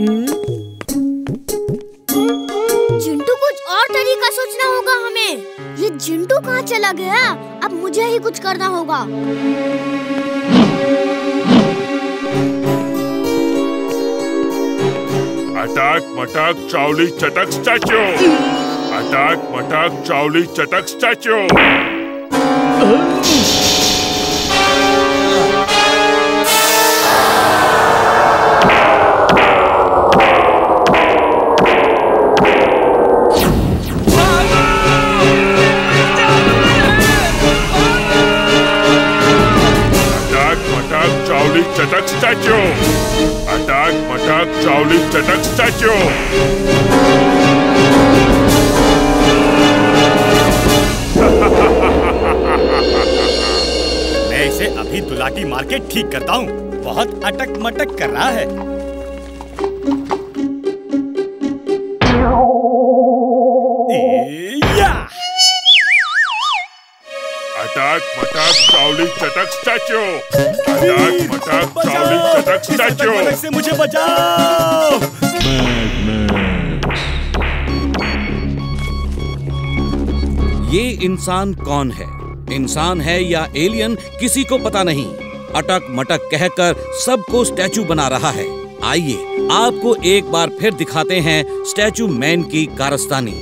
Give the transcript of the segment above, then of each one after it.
चिंटू, कुछ और तरीका सोचना होगा हमें। ये चिंटू कहाँ चला गया? अब मुझे ही कुछ करना होगा। अटक मटक चावली चटक स्टैच्यू। अटक मटक चावली चटक स्टैच्यू। चावली चटक स्टैच्यू। अटक मटक चावली चटक स्टैच्यू। मैं इसे अभी दुलाकी मार के ठीक करता हूँ। बहुत अटक मटक कर रहा है। अटक मटक चावली चटक स्टैच्यू। अटक मटक चावली चटक स्टैच्यू। से मुझे बचाओ। ये इंसान कौन है? इंसान है या एलियन, किसी को पता नहीं। अटक मटक कहकर सबको स्टैचू बना रहा है। आइए आपको एक बार फिर दिखाते हैं स्टैचू मैन की कारस्तानी।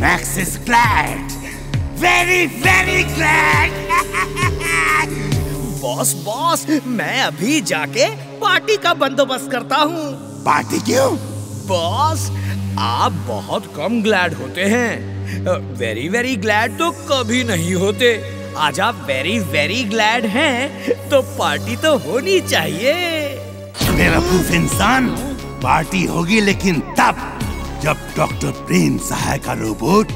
Max is glad, very very glad. Boss, मैं अभी जाके पार्टी का बंदोबस्त करता हूँ। पार्टी क्यों? बॉस, आप बहुत कम ग्लैड होते हैं। वेरी वेरी ग्लैड तो कभी नहीं होते। आज आप वेरी वेरी ग्लैड हैं, तो पार्टी तो होनी चाहिए। बेवकूफ इंसान, पार्टी होगी लेकिन तब जब डॉक्टर प्रेम सहाय का रोबोट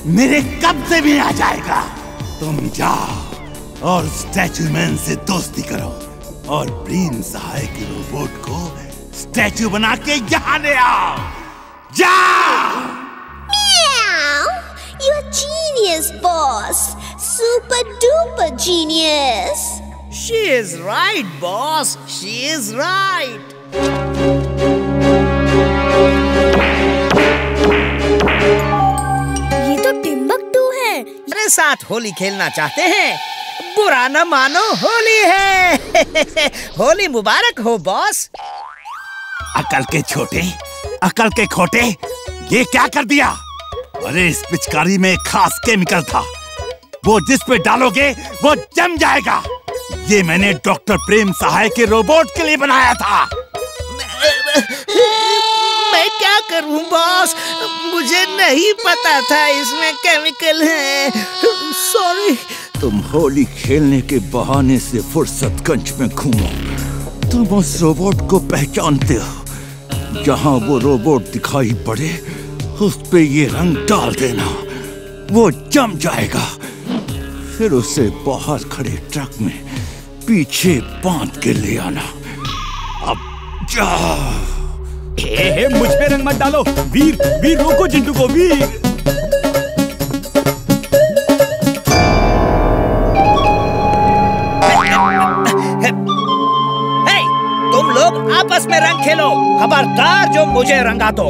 मेरे कब्जे में आ जाएगा। तुम जाओ और स्टैचू मैन से दोस्ती करो और प्रेम सहाय के रोबोट को स्टैचू बना के यहाँ ले आओ। जाओ। You're genius, boss. Super duper genius. She is right, boss. She is right. ये तो टिम्बकटू है। मेरे साथ होली खेलना चाहते हैं? बुरा न मानो, होली है। होली मुबारक हो बॉस। अकल के छोटे, अकल के खोटे, ये क्या कर दिया? अरे इस पिचकारी में खास केमिकल था, वो जिस पे डालोगे वो जम जाएगा। ये मैंने डॉक्टर प्रेम सहाय के रोबोट के लिए बनाया था। मैं क्या करूं बॉस, मुझे नहीं पता था इसमें केमिकल है। सॉरी। तुम होली खेलने के बहाने से फुर्सतगंज में घूमो। तुम उस रोबोट को पहचानते हो, जहां वो रोबोट दिखाई पड़े उस पे ये रंग डाल देना, वो जम जाएगा। फिर उसे बाहर खड़े ट्रक में पीछे बांध के ले आना। अब जाओ। मुझ पे रंग मत डालो। वीर रोको चिंटू को। वीर तुम लोग आपस में रंग खेलो, खबरदार जो मुझे रंगा दो।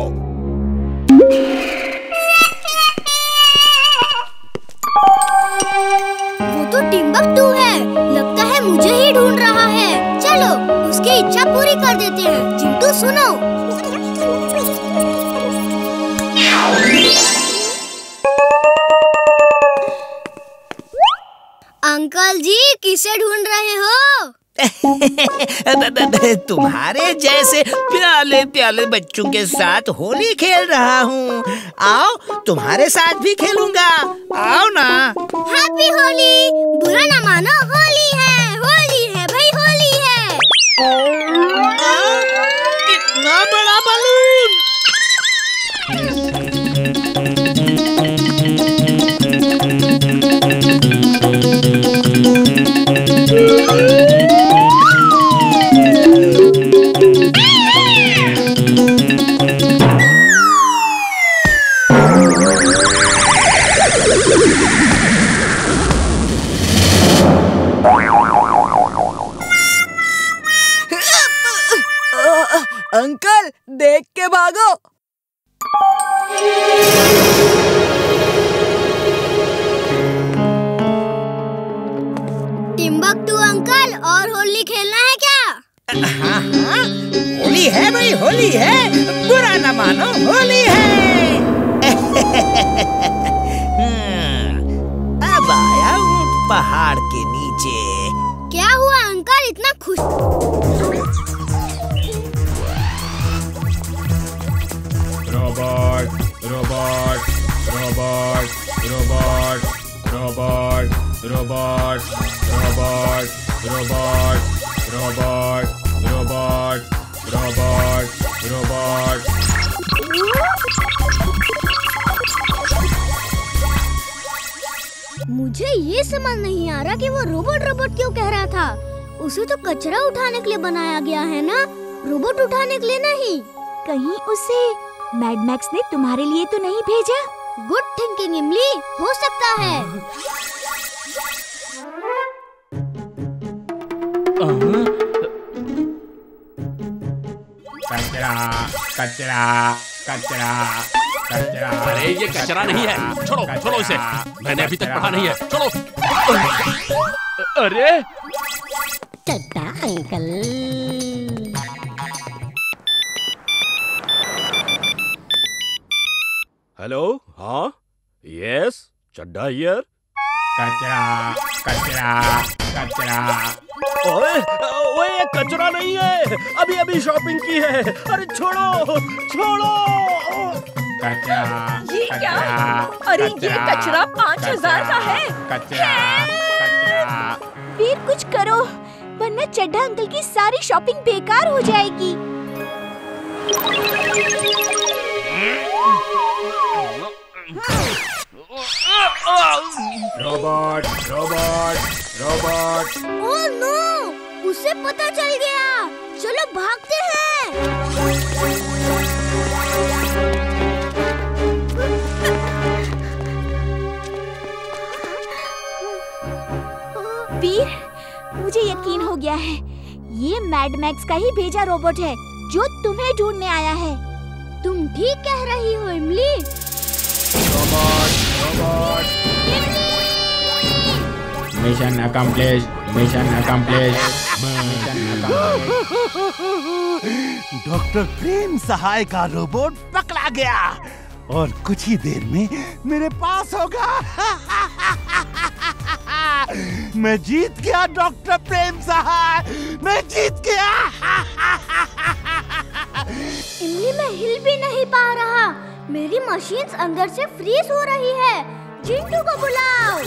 वो तो टिम्बकटू है, लगता है मुझे ही ढूंढ रहा है। चलो उसकी इच्छा पूरी कर देते हैं। चिंटू सुनो। अंकल जी, किसे ढूंढ रहे हो? तुम्हारे जैसे प्याले प्याले बच्चों के साथ होली खेल रहा हूँ। आओ, तुम्हारे साथ भी खेलूंगा। आओ ना। हैप्पी होली। बुरा ना मानो, होली है भाई, होली है। कितना बड़ा बलून। के भागो। टिम्बकटू अंकल, और होली खेलना है क्या? हाँ हाँ, होली है भाई, होली है, बुरा न मानो, होली है। अब आया ऊंट पहाड़ के नीचे। क्या हुआ अंकल, इतना खुश? Robot robot robot robot robot robot robot robot robot robot robot robot. मुझे ये समझ नहीं आ रहा कि वो रोबोट रोबोट क्यों कह रहा था। उसे तो कचरा उठाने के लिए बनाया गया है ना, रोबोट उठाने के लिए नहीं। कहीं उसे मैड मैक्स ने तुम्हारे लिए तो नहीं भेजा? गुड थिंकिंग इमली, हो सकता है। कचरा कचरा कचरा कचरा। अरे ये कचरा नहीं है, छोड़ो छोड़ो इसे, मैंने अभी तक पढ़ा नहीं है, छोड़ो। अरे चड्डा अंकल। हेलो, हाँ, यस, चड्डा हियर। कचरा कचरा कचरा। ओए ओए, ये कचरा नहीं है, अभी अभी शॉपिंग की है। अरे छोड़ो छोड़ो। कचरा ये क्या? अरे ये कचरा 5000 का है। कचरा कचरा। वीर कुछ करो, वरना चड्ढा अंकल की सारी शॉपिंग बेकार हो जाएगी। Robot robot robot. Oh no, उसे पता चल गया। चलो भागते हैं। वीर, मुझे यकीन हो गया है, ये मैड मैक्स का ही भेजा रोबोट है जो तुम्हें ढूंढने आया है। तुम ठीक कह रही हो Imli. Robot robot. Mission accomplish, mission accomplish, mission doctor Prem Sahay का रोबोट पकड़ा गया और कुछ ही देर में मेरे पास होगा। मैं जीत गया डॉक्टर प्रेम सहाय, मैं जीत गया। इमली, मैं हिल भी नहीं पा रहा। मेरी मशीन्स अंदर से फ्रीज हो रही है। चिंटू को बुलाओ।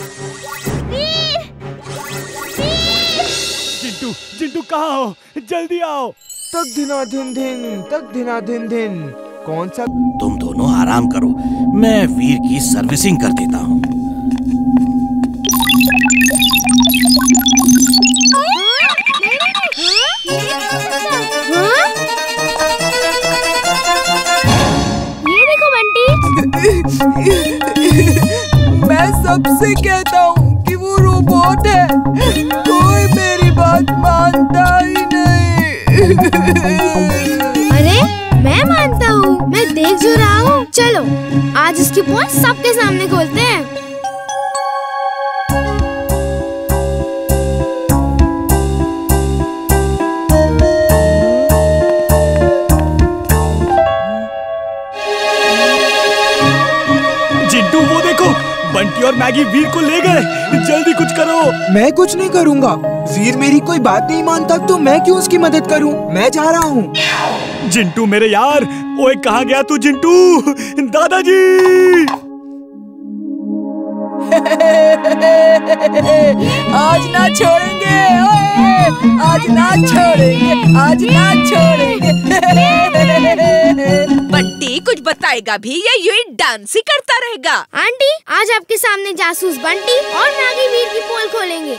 वीर! वीर! चिंटू, चिंटू कहाँ हो? जल्दी आओ। तक धिना धिन धिन, तक धिना धिन धिन। कौन सा? तुम दोनों आराम करो, मैं वीर की सर्विसिंग कर देता हूँ। ये देखो बंटी। मैं सबसे कहता हूँ कि वो रोबोट है, कोई मेरी बात मानता ही नहीं। अरे मैं मानता हूँ, मैं देख जो रहा हूँ। चलो आज इसकी पोल सबके सामने खोलते हैं। चिंटू वो देखो, बंटी और मैगी वीर को ले गए। जल्दी कुछ करो। मैं कुछ नहीं करूँगा। वीर मेरी कोई बात नहीं मानता तो मैं क्यों उसकी मदद करूँ? मैं जा रहा हूँ। जिंटू मेरे यार, ओए कहाँ गया तू जिंटू? दादाजी! आज ना छोड़ेंगे, ओए! आज ना छोड़ेंगे, आज ना छोड़ेंगे। बंटी कुछ बताएगा भी या यूं ही डांस ही करता रहेगा? आंटी, आज आपके सामने जासूस बंटी और मैगी वीर की पोल खोलेंगे।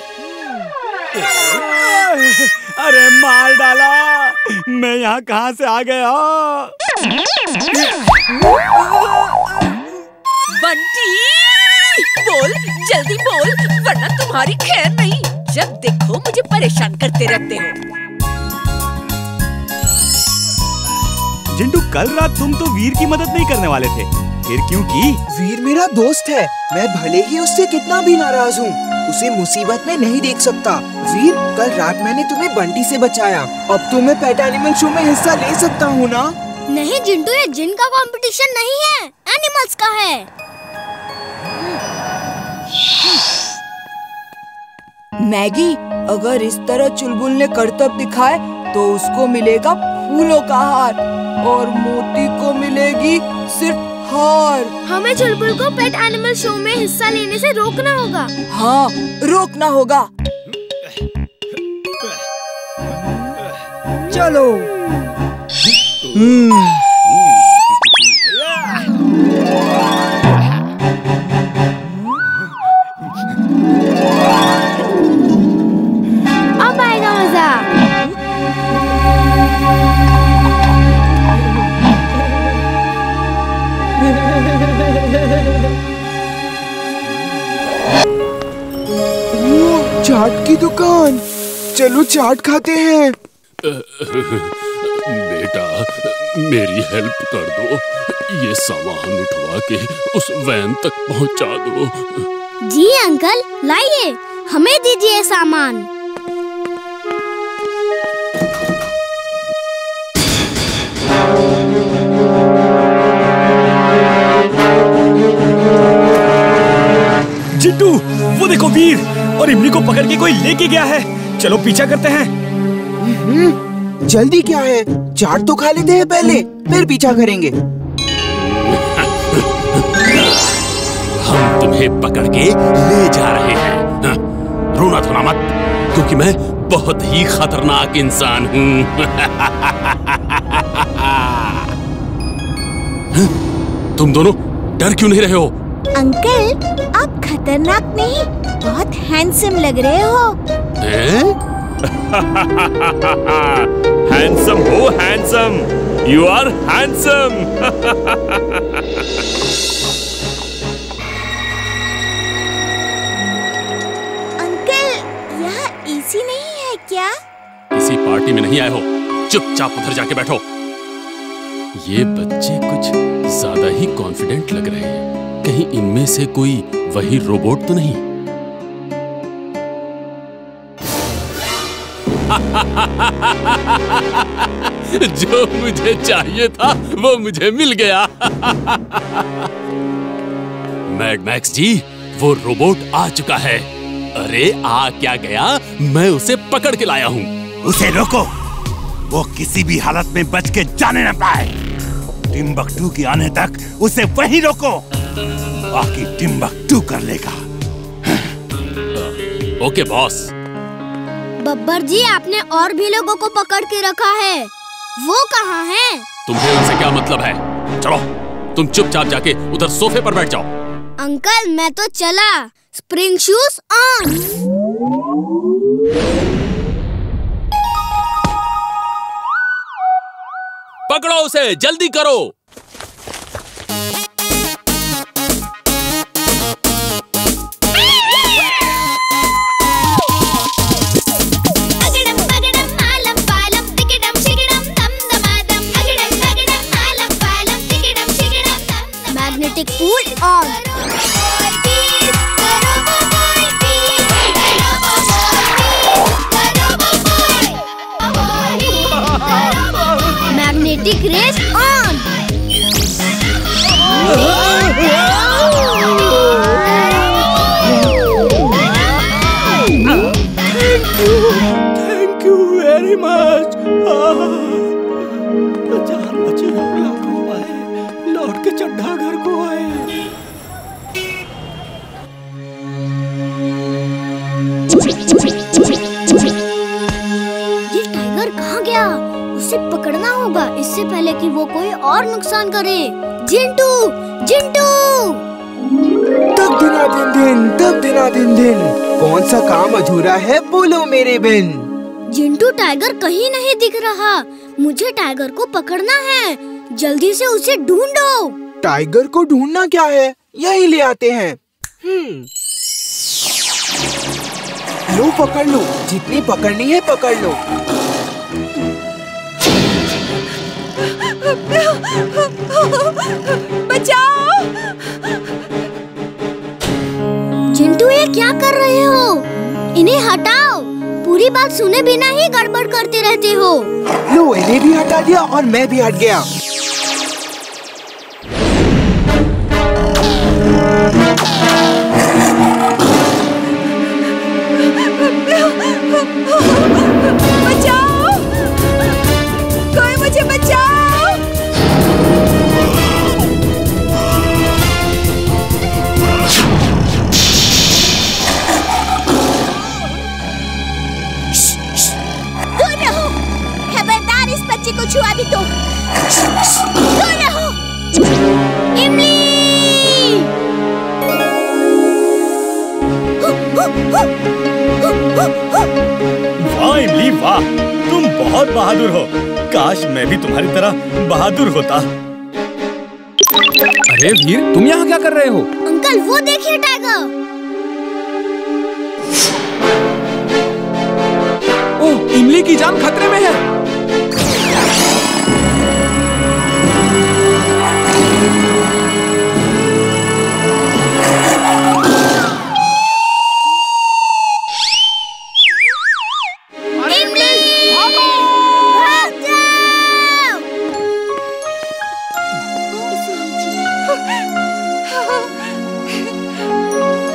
अरे मार डाला, मैं यहाँ कहाँ से आ गया? बंटी बोल, जल्दी बोल, वरना तुम्हारी खैर नहीं। जब देखो मुझे परेशान करते रहते हो। जिंटू कल रात तुम तो वीर की मदद नहीं करने वाले थे, फिर क्यों की? वीर मेरा दोस्त है, मैं भले ही उससे कितना भी नाराज हूँ, उसे मुसीबत में नहीं देख सकता। वीर, कल रात मैंने तुम्हें बंटी से बचाया, अब तो मैं पेट एनिमल शो में हिस्सा ले सकता हूँ ना? नहीं जिंटू, ये जिन का कंपटीशन नहीं है, एनिमल्स का है। मैगी, अगर इस तरह चुलबुल ने करतब दिखाए तो उसको मिलेगा फूलों का हार और मोती को मिलेगी सिर्फ हार। हमें चुलबुल को पेट एनिमल शो में हिस्सा लेने से रोकना होगा। हाँ, रोकना होगा। चलो। अब आएगा मजा। चाट की दुकान, चलो चाट खाते हैं। बेटा, मेरी हेल्प कर दो, ये सामान उठवा के उस वैन तक पहुंचा दो। जी अंकल, लाइए, हमें दीजिए सामान। जिंटू, वो देखो वीर और इमली को पकड़ के कोई लेके गया है। चलो पीछा करते हैं। जल्दी क्या है, चाट तो खा लेते हैं पहले, फिर पीछा करेंगे। हम तुम्हें पकड़ के ले जा रहे हैं। हाँ, रोना धोना मत, क्योंकि मैं बहुत ही खतरनाक इंसान हूँ। तुम दोनों डर क्यों नहीं रहे हो? अंकल, आप खतरनाक नहीं, बहुत हैंडसम लग रहे हो। हैंडसम हो, handsome, you are handsome. Uncle, यहाँ एसी नहीं है क्या? इसी पार्टी में नहीं आए हो, चुपचाप उधर जाके बैठो। ये बच्चे कुछ ज्यादा ही कॉन्फिडेंट लग रहे हैं, कहीं इनमें से कोई वही रोबोट तो नहीं? जो मुझे चाहिए था वो मुझे मिल गया। मैड मैक्स जी, वो रोबोट आ चुका है। अरे आ क्या गया, मैं उसे पकड़ के लाया हूँ। उसे रोको, वो किसी भी हालत में बच के जाने न पाए। टिम्बकटू के आने तक उसे वहीं रोको, बाकी टिम्बकटू कर लेगा। Okay boss. बब्बर जी, आपने और भी लोगों को पकड़ के रखा है, वो कहाँ हैं? तुम्हें उनसे क्या मतलब है? चलो, तुम चुपचाप जाके उधर सोफे पर बैठ जाओ। अंकल, मैं तो चला। Spring shoes on. पकड़ो उसे, जल्दी करो। Magnetic pull on. Magnetic race on. Thank you very much. जान बची, हम लोग आए, लौट के चड्ढा घर को आए। ये टाइगर कहाँ गया? उसे पकड़ना होगा इससे पहले कि वो कोई और नुकसान करे। जिंटू, जिंटू! तब दिना दिन दिन, तब दिना दिन दिन, कौन सा काम अधूरा है बोलो मेरे बिन। जिंटू, टाइगर कहीं नहीं दिख रहा, मुझे टाइगर को पकड़ना है, जल्दी से उसे ढूंढो। टाइगर को ढूंढना क्या है, यही ले आते हैं। लो पकड़ लो, जितनी पकड़नी है पकड़ लो। बचाओ! चिंटू, ये क्या कर रहे हो? इन्हें हटाओ। पूरी बात सुने बिना ही गड़बड़ करते रहते हो। लो, इन्हें भी हटा दिया और मैं भी हट गया। बचाओ! कोई मुझे बचाओ! दूर रहो! खबरदार, इस बच्चे को छुआ भी तो। दूर रहो! इमली! वाह इमली वाह, तुम बहुत बहादुर हो। काश मैं भी तुम्हारी तरह बहादुर होता। अरे वीर, तुम यहाँ क्या कर रहे हो? अंकल, वो देखिए टाइगर। ओह, इमली की जान खतरे में है।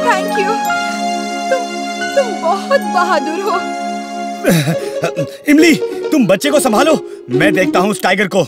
थैंक यू, तुम बहुत बहादुर हो। इमली, तुम बच्चे को संभालो, मैं देखता हूँ उस टाइगर को।